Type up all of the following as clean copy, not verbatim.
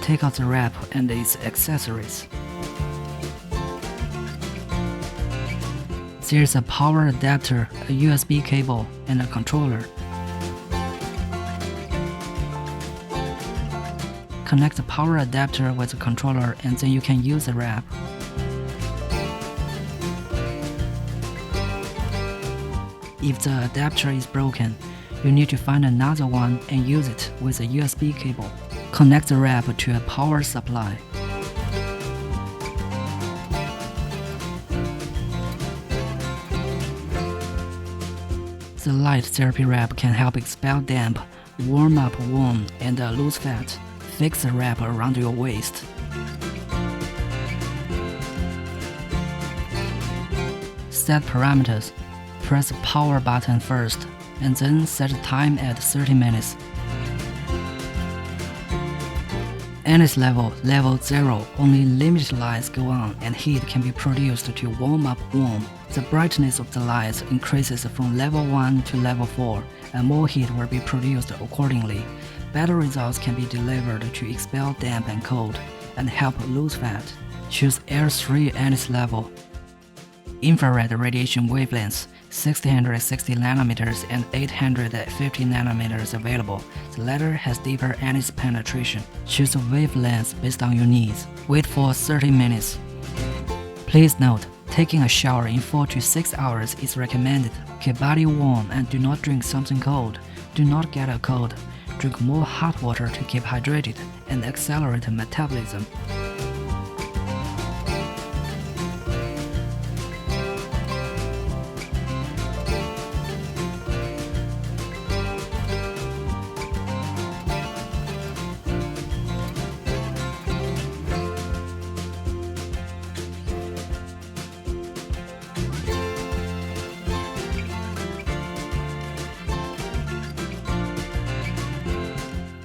Take out the wrap and its accessories. There's a power adapter, a USB cable, and a controller. Connect the power adapter with the controller and then you can use the wrap. If the adapter is broken, you need to find another one and use it with a USB cable. Connect the wrap to a power supply. The light therapy wrap can help expel damp, warm up wound, and lose fat. Fix the wrap around your waist. Set parameters. Press the power button first, and then set the time at 30 minutes. Anise level 0, only limited lights go on and heat can be produced to warm up wound. The brightness of the lights increases from level 1 to level 4, and more heat will be produced accordingly. Better results can be delivered to expel damp and cold, and help lose fat. Choose L3 Anise level. Infrared radiation wavelengths, 660 nanometers and 850 nanometers available. The latter has deeper anise penetration. Choose a wavelength based on your needs. Wait for 30 minutes. Please note, taking a shower in 4 to 6 hours is recommended. Keep body warm and do not drink something cold. Do not get a cold. Drink more hot water to keep hydrated and accelerate metabolism.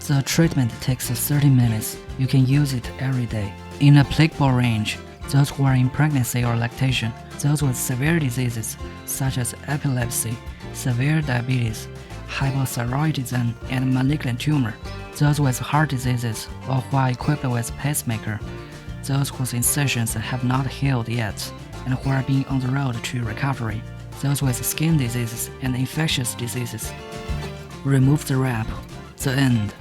The treatment takes 30 minutes. You can use it every day. In applicable range, those who are in pregnancy or lactation, those with severe diseases such as epilepsy, severe diabetes, hypothyroidism, and malignant tumor, those with heart diseases or who are equipped with pacemaker, those whose incisions have not healed yet and who are being on the road to recovery, those with skin diseases and infectious diseases. Remove the wrap. The end.